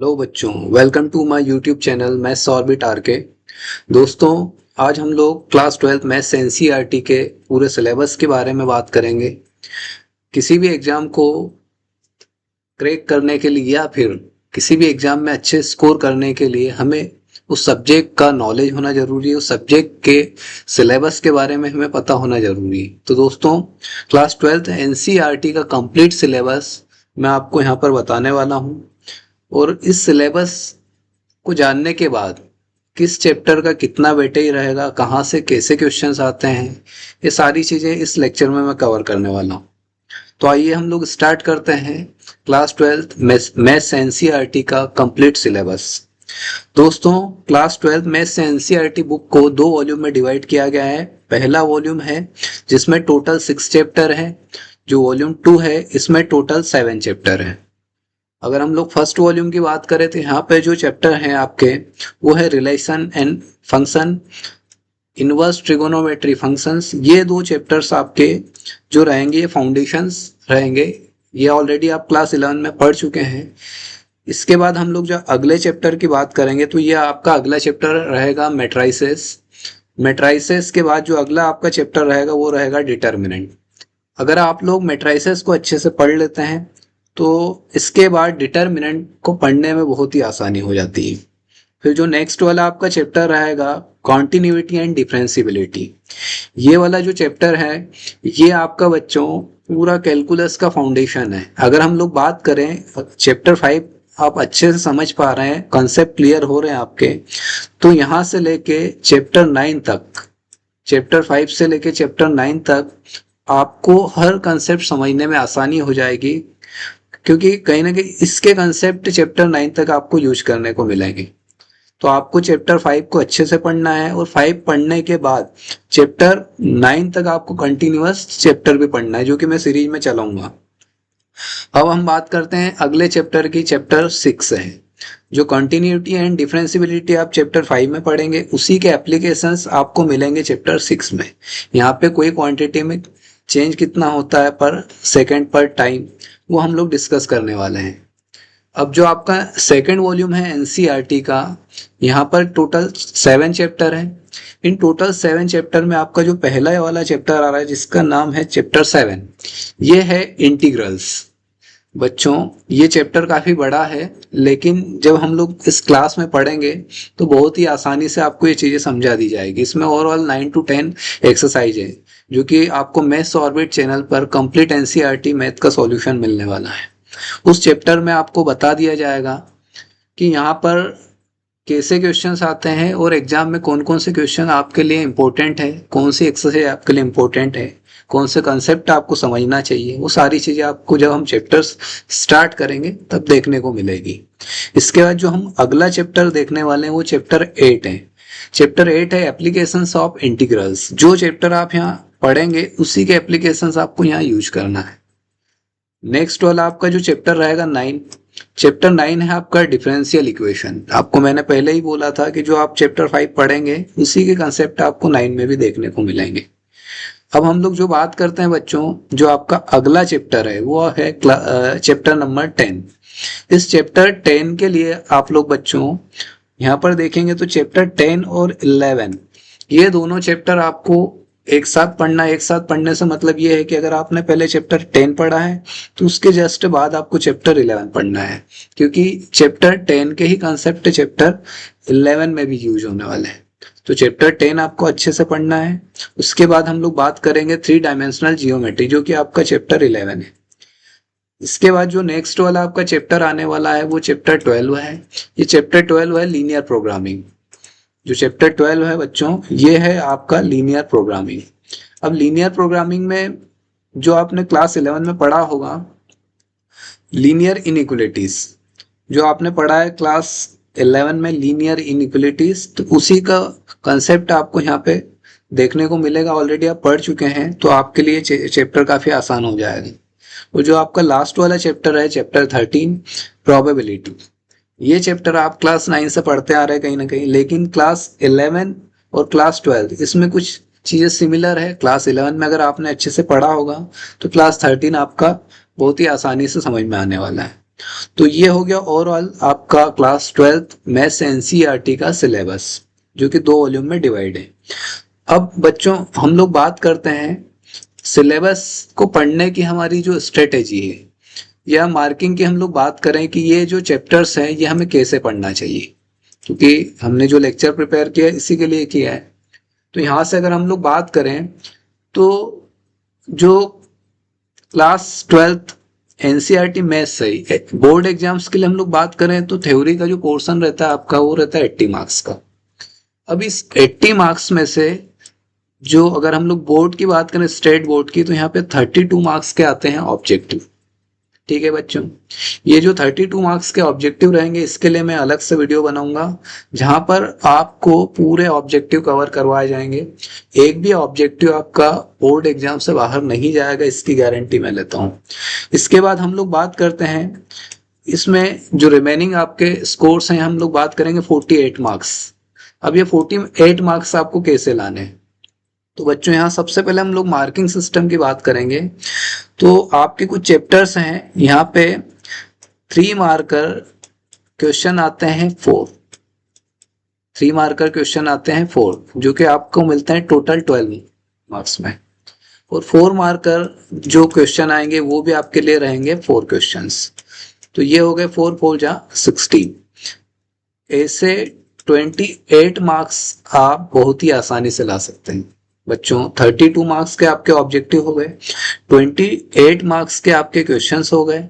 Hello बच्चों, welcome to my YouTube channel maths orbit RK. दोस्तों, आज हम लोग क्लास 12 मैथ्स एनसीईआरटी के पूरे सिलेबस के बारे में बात करेंगे। किसी भी एग्जाम को क्रैक करने के लिए या फिर किसी भी एग्जाम में अच्छे स्कोर करने के लिए हमें उस सब्जेक्ट का नॉलेज होना जरूरी है, उस सब्जेक्ट के सिलेबस के बारे में हमें पता होना जरूरी है। तो दोस्तों, क्लास 12 एनसीईआरटी का कंप्लीट सिलेबस मैं आपको यहाँ पर बताने वाला हूँ। और इस सिलेबस को जानने के बाद किस चैप्टर का कितना वेटेज रहेगा, कहाँ से कैसे क्वेश्चंस आते हैं, ये सारी चीज़ें इस लेक्चर में मैं कवर करने वाला हूँ। तो आइए हम लोग स्टार्ट करते हैं क्लास 12 मैथ्स एनसीईआरटी का कंप्लीट सिलेबस। दोस्तों, क्लास 12 मैथ्स एनसीईआरटी बुक को 2 वॉल्यूम में डिवाइड किया गया है। पहला वॉल्यूम है जिसमें टोटल 6 चैप्टर है। जो वॉल्यूम 2 है इसमें टोटल 7 चैप्टर है। अगर हम लोग फर्स्ट वॉल्यूम की बात करें तो यहाँ पे जो चैप्टर हैं आपके वो है relation and function, inverse trigonometry functions. ये 2 चैप्टर्स आपके जो रहेंगे ये फाउंडेशंस रहेंगे। ये ऑलरेडी आप क्लास 11 में पढ़ चुके हैं। इसके बाद हम लोग जो अगले चैप्टर की बात करेंगे तो ये आपका अगला चैप्टर रहेगा मैट्राइसेस। मैट्राइसेस के बाद जो अगला आपका चैप्टर रहेगा वो रहेगा डिटर्मिनेंट। अगर आप लोग मैट्राइसेस को अच्छे से पढ़ लेते हैं तो इसके बाद डिटर्मिनेंट को पढ़ने में बहुत ही आसानी हो जाती है। फिर जो नेक्स्ट वाला आपका चैप्टर रहेगा कॉन्टिन्यूटी एंड डिफरेंशियबिलिटी। ये वाला जो चैप्टर है ये आपका बच्चों पूरा कैलकुलस का फाउंडेशन है। अगर हम लोग बात करें चैप्टर 5 आप अच्छे से समझ पा रहे हैं, कॉन्सेप्ट क्लियर हो रहे हैं आपके, तो यहाँ से लेके चैप्टर 9 तक, चैप्टर 5 से लेके चैप्टर 9 तक आपको हर कंसेप्ट समझने में आसानी हो जाएगी, क्योंकि कहीं ना कहीं इसके कंसेप्ट चैप्टर 9 तक आपको यूज करने को मिलेंगे। तो आपको चैप्टर 5 को अच्छे से पढ़ना है और 5 पढ़ने के बाद चैप्टर 9 तक आपको कंटिन्यूअस चैप्टर भी पढ़ना है, जो कि मैं सीरीज में चलाऊंगा। अब हम बात करते हैं अगले चैप्टर की। चैप्टर 6 है जो कंटिन्यूटी एंड डिफरेंशियबिलिटी आप चैप्टर 5 में पढ़ेंगे, उसी के एप्लीकेशंस आपको मिलेंगे चैप्टर 6 में। यहाँ पे कोई क्वांटिटी में चेंज कितना होता है पर सेकंड पर टाइम, वो हम लोग डिस्कस करने वाले हैं। अब जो आपका सेकंड वॉल्यूम है एनसीईआरटी का, यहाँ पर टोटल 7 चैप्टर है। इन टोटल 7 चैप्टर में आपका जो पहला वाला चैप्टर आ रहा है जिसका नाम है चैप्टर 7, ये है इंटीग्रल्स। बच्चों, ये चैप्टर काफी बड़ा है, लेकिन जब हम लोग इस क्लास में पढ़ेंगे तो बहुत ही आसानी से आपको ये चीजें समझा दी जाएगी। इसमें ओवरऑल 9 to 10 एक्सरसाइज है जो कि आपको मैथ्स ऑर्बिट चैनल पर कंप्लीट एनसीईआरटी मैथ का सॉल्यूशन मिलने वाला है। उस चैप्टर में आपको बता दिया जाएगा कि यहाँ पर कैसे क्वेश्चंस आते हैं और एग्जाम में कौन कौन से क्वेश्चन आपके लिए इम्पोर्टेंट है, कौन सी एक्सरसाइज आपके लिए इम्पोर्टेंट है, कौन से कंसेप्ट आपको समझना चाहिए। वो सारी चीजें आपको जब हम चैप्टर्स स्टार्ट करेंगे तब देखने को मिलेगी। इसके बाद जो हम अगला चैप्टर देखने वाले हैं वो चैप्टर 8 है। चैप्टर 8 है एप्लीकेशंस ऑफ इंटीग्रल्स। जो चैप्टर आप यहाँ पढ़ेंगे उसी के एप्लीकेशंस आपको यहाँ यूज करना है। नेक्स्ट वाला आपका जो चैप्टर रहेगा 9, चैप्टर 9 है आपका डिफरेंशियल इक्वेशन। आपको मैंने पहले ही बोला था कि जो आप चैप्टर 5 पढ़ेंगे उसी के कंसेप्ट आपको 9 में भी देखने को मिलेंगे। अब हम लोग जो बात करते हैं बच्चों, जो आपका अगला चैप्टर है वो है चैप्टर नंबर 10। इस चैप्टर 10 के लिए आप लोग बच्चों यहाँ पर देखेंगे तो चैप्टर 10 और 11 ये दोनों चैप्टर आपको एक साथ पढ़ना। एक साथ पढ़ने से मतलब ये है कि अगर आपने पहले चैप्टर 10 पढ़ा है तो उसके जस्ट बाद आपको चैप्टर 11 पढ़ना है, क्योंकि चैप्टर 10 के ही कंसेप्ट चैप्टर 11 में भी यूज होने वाले हैं। तो चैप्टर 10 आपको अच्छे से पढ़ना है। उसके बाद हम लोग बात करेंगे 3 डायमेंशनल जियोमेट्री, जो कि आपका चैप्टर 11 है। इसके बाद जो नेक्स्ट वाला आपका चैप्टर आने वाला है वो चैप्टर 12 है। ये चैप्टर 12 है लीनियर प्रोग्रामिंग। जो चैप्टर 12 है बच्चों ये है आपका लीनियर प्रोग्रामिंग। अब लीनियर प्रोग्रामिंग में जो आपने क्लास 11 में पढ़ा होगा लीनियर इनइक्वलिटीज, जो आपने पढ़ा है क्लास 11 में लीनियर इनइक्वलिटीज, तो उसी का कंसेप्ट आपको यहाँ पे देखने को मिलेगा। ऑलरेडी आप पढ़ चुके हैं तो आपके लिए चैप्टर काफी आसान हो जाएगा। और जो आपका लास्ट वाला चैप्टर है चैप्टर 13 प्रोबेबिलिटी, ये चैप्टर आप क्लास 9 से पढ़ते आ रहे हैं कहीं ना कहीं, लेकिन क्लास 11 और क्लास 12 इसमें कुछ चीजें सिमिलर है। क्लास 11 में अगर आपने अच्छे से पढ़ा होगा तो क्लास 13 आपका बहुत ही आसानी से समझ में आने वाला है। तो ये हो गया ओवरऑल आपका क्लास 12th मैथ्स एनसीईआरटी का सिलेबस, जो कि 2 वॉल्यूम में डिवाइड है। अब बच्चों हम लोग बात करते हैं सिलेबस को पढ़ने की हमारी जो स्ट्रेटेजी है, या मार्किंग की हम लोग बात करें कि ये जो चैप्टर्स हैं ये हमें कैसे पढ़ना चाहिए, क्योंकि हमने जो लेक्चर प्रिपेयर किया है इसी के लिए किया है। तो यहाँ से अगर हम लोग बात करें तो जो क्लास 12th एनसीईआरटी मैथ्स है, बोर्ड एग्जाम्स के लिए हम लोग बात करें तो थ्योरी का जो पोर्शन रहता है आपका वो रहता है 80 मार्क्स का। अब इस 80 मार्क्स में से जो अगर हम लोग बोर्ड की बात करें, स्टेट बोर्ड की, तो यहाँ पे 32 मार्क्स के आते हैं ऑब्जेक्टिव। ठीक है बच्चों, ये जो 32 मार्क्स के ऑब्जेक्टिव रहेंगे इसके लिए मैं अलग से वीडियो बनाऊंगा जहां पर आपको पूरे ऑब्जेक्टिव कवर करवाए जाएंगे। एक भी ऑब्जेक्टिव आपका बोर्ड एग्जाम से बाहर नहीं जाएगा, इसकी गारंटी मैं लेता हूं। इसके बाद हम लोग बात करते हैं इसमें जो रिमेनिंग आपके स्कोर्स हैं, हम लोग बात करेंगे 48 मार्क्स। अब ये 48 मार्क्स आपको कैसे लाने हैं, तो बच्चों यहाँ सबसे पहले हम लोग मार्किंग सिस्टम की बात करेंगे। तो आपके कुछ चैप्टर्स हैं, यहाँ पे 3 मार्कर क्वेश्चन आते हैं 4, 3 मार्कर क्वेश्चन आते हैं 4, जो कि आपको मिलते हैं टोटल 12 मार्क्स में। और 4 मार्कर जो क्वेश्चन आएंगे वो भी आपके लिए रहेंगे 4 क्वेश्चंस। तो ये हो गए 4 4 जा 16। ऐसे 28 मार्क्स आप बहुत ही आसानी से ला सकते हैं बच्चों। 32 मार्क्स के आपके ऑब्जेक्टिव हो गए, 28 मार्क्स के आपके क्वेश्चंस हो गए,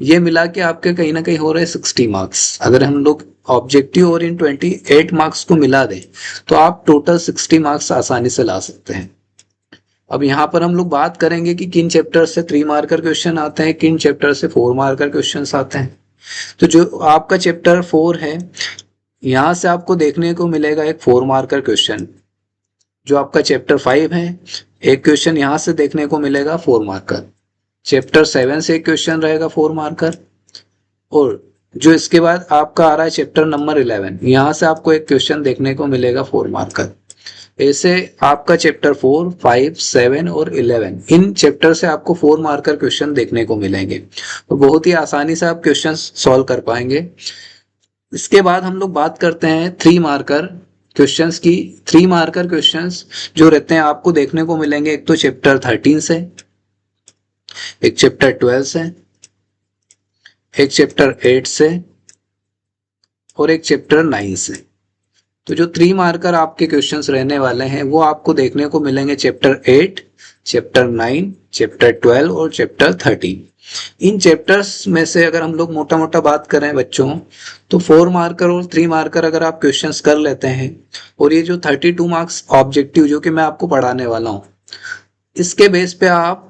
ये मिला के आपके कहीं ना कहीं हो रहे 60 मार्क्स। अगर हम लोग ऑब्जेक्टिव और इन 28 मार्क्स को मिला दें तो आप टोटल 60 मार्क्स आसानी से ला सकते हैं। अब यहाँ पर हम लोग बात करेंगे कि किन चैप्टर से 3 मार्कर क्वेश्चन आते हैं, किन चैप्टर से 4 मार्कर क्वेश्चन आते हैं। तो जो आपका चैप्टर 4 है, यहाँ से आपको देखने को मिलेगा एक 4 मार्कर क्वेश्चन। जो आपका चैप्टर 5 है, एक क्वेश्चन यहाँ से देखने को मिलेगा 4 मार्कर। चैप्टर 7 से एक क्वेश्चन रहेगा 4 मार्कर। और जो इसके बाद आपका आ रहा है चैप्टर नंबर 11, यहाँ से आपको एक क्वेश्चन देखने को मिलेगा 4 मार्कर। ऐसे आपका चैप्टर 4, 5, 7 और 11, इन चैप्टर से आपको 4 मार्कर क्वेश्चन देखने को मिलेंगे। तो बहुत ही आसानी से आप क्वेश्चन सॉल्व कर पाएंगे। इसके बाद हम लोग बात करते हैं 3 मार्कर क्वेश्चंस की। 3 मार्कर क्वेश्चंस जो रहते हैं आपको देखने को मिलेंगे एक तो चैप्टर 13 से, एक चैप्टर 12 से, एक चैप्टर 8 से और एक चैप्टर 9 से। तो जो 3 मार्कर आपके क्वेश्चंस रहने वाले हैं वो आपको देखने को मिलेंगे चैप्टर 8, चैप्टर 9, चैप्टर 12 और चैप्टर 13। इन चैप्टर्स में से अगर हम लोग मोटा मोटा बात करें बच्चों, तो 4 मार्कर और 3 मार्कर अगर आप क्वेश्चंस कर लेते हैं, और ये जो 32 मार्क्स ऑब्जेक्टिव जो कि मैं आपको पढ़ाने वाला हूँ, इसके बेस पे आप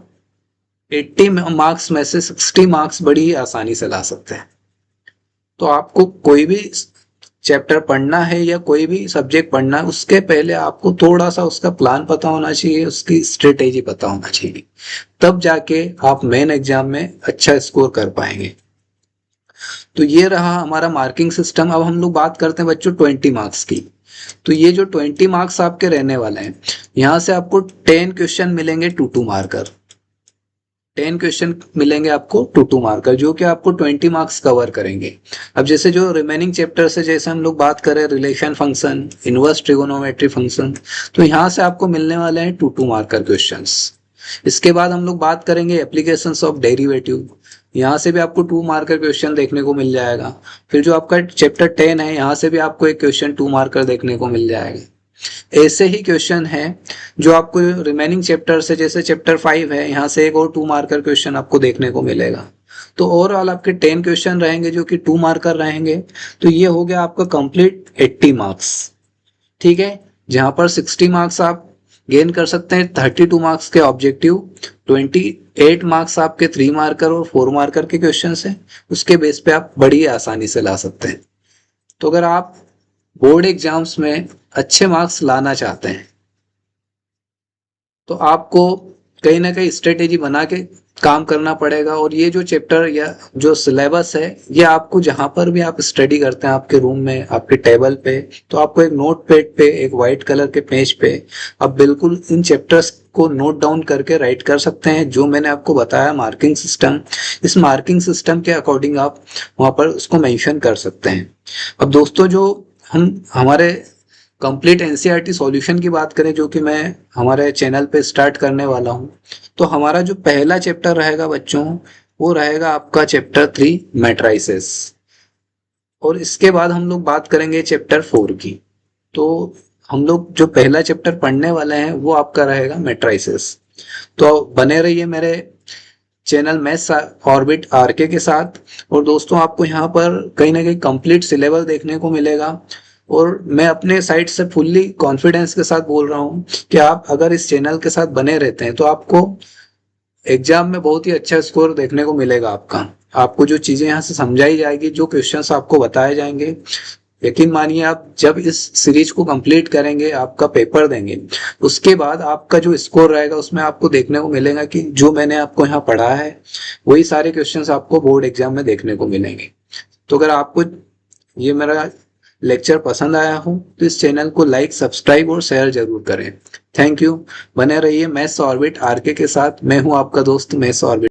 80 मार्क्स में से 60 मार्क्स बड़ी ही आसानी से ला सकते हैं। तो आपको कोई भी चैप्टर पढ़ना है या कोई भी सब्जेक्ट पढ़ना है, उसके पहले आपको थोड़ा सा उसका प्लान पता होना चाहिए, उसकी स्ट्रेटेजी पता होना चाहिए, तब जाके आप मेन एग्जाम में अच्छा स्कोर कर पाएंगे। तो ये रहा हमारा मार्किंग सिस्टम। अब हम लोग बात करते हैं बच्चों 20 मार्क्स की। तो ये जो 20 मार्क्स आपके रहने वाले हैं, यहाँ से आपको 10 क्वेश्चन मिलेंगे 2 मार्कर। 10 क्वेश्चन मिलेंगे आपको 2 मार्कर, जो कि आपको 20 मार्क्स कवर करेंगे। अब जैसे जो रिमेनिंग चैप्टर से जैसे हम लोग बात करें relation function, inverse trigonometry function, तो यहाँ से आपको मिलने वाले हैं 2 मार्कर क्वेश्चंस। इसके बाद हम लोग बात करेंगे एप्लीकेशंस ऑफ डेरिवेटिव, यहाँ से भी आपको 2 मार्कर क्वेश्चन देखने को मिल जाएगा। फिर जो आपका चैप्टर 10 है, यहाँ से भी आपको एक क्वेश्चन 2 मार्कर देखने को मिल जाएगा। ऐसे ही क्वेश्चन है जो आपको रिमेनिंग चैप्टर से, जैसे चैप्टर 5 है, यहाँ से एक और 2 मार्कर क्वेश्चन आपको देखने को मिलेगा। तो ओवरऑल आपके 10 क्वेश्चन रहेंगे जो कि 2 मार्कर रहेंगे। तो ये हो गया आपका कंप्लीट 80 मार्क्स। ठीक है, जहां पर 60 मार्क्स आप गेन कर सकते हैं 32 मार्क्स के ऑब्जेक्टिव, 28 मार्क्स आपके 3 मार्कर और 4 मार्कर के क्वेश्चन है, उसके बेस पे आप बड़ी आसानी से ला सकते हैं। तो अगर आप बोर्ड एग्जाम्स में अच्छे मार्क्स लाना चाहते हैं तो आपको कहीं ना कहीं स्ट्रेटेजी बना के काम करना पड़ेगा। और ये जो चैप्टर या जो सिलेबस है, ये आपको जहां पर भी आप स्टडी करते हैं, आपके रूम में, आपके टेबल पे, तो आपको एक नोट पैड पे, एक व्हाइट कलर के पेज पे आप बिल्कुल इन चैप्टर्स को नोट डाउन करके राइट कर सकते हैं। जो मैंने आपको बताया मार्किंग सिस्टम, इस मार्किंग सिस्टम के अकॉर्डिंग आप वहां पर उसको मेंशन कर सकते हैं। अब दोस्तों, जो हम हमारे कंप्लीट एनसीईआरटी सॉल्यूशन की बात करें, जो कि मैं हमारे चैनल पे स्टार्ट करने वाला हूं, तो हमारा जो पहला चैप्टर रहेगा बच्चों, वो रहेगा आपका चैप्टर 3 मैट्राइसेस। और इसके बाद हम लोग बात करेंगे चैप्टर 4 की। तो हम लोग जो पहला चैप्टर पढ़ने वाले हैं वो आपका रहेगा मैट्राइसेस। तो बने रहिए मेरे चैनल मैथ्स ऑर्बिट आरके के साथ। और दोस्तों, आपको यहाँ पर कहीं ना कहीं कंप्लीट सिलेबस देखने को मिलेगा। और मैं अपने साइड से फुल्ली कॉन्फिडेंस के साथ बोल रहा हूँ कि आप अगर इस चैनल के साथ बने रहते हैं तो आपको एग्जाम में बहुत ही अच्छा स्कोर देखने को मिलेगा। आपको जो चीजें यहाँ से समझाई जाएगी, जो क्वेश्चंस आपको बताए जाएंगे, यकीन मानिए आप जब इस सीरीज को कंप्लीट करेंगे, आपका पेपर देंगे, उसके बाद आपका जो स्कोर रहेगा उसमें आपको देखने को मिलेगा कि जो मैंने आपको यहाँ पढ़ा है वही सारे क्वेश्चंस आपको बोर्ड एग्जाम में देखने को मिलेंगे। तो अगर आपको ये मेरा लेक्चर पसंद आया हो तो इस चैनल को लाइक, सब्सक्राइब और शेयर जरूर करें। Thank you. बने रहिए मैथ्स ऑर्बिट आरके के साथ। मैं हूं आपका दोस्त मैथ्स ऑर्बिट।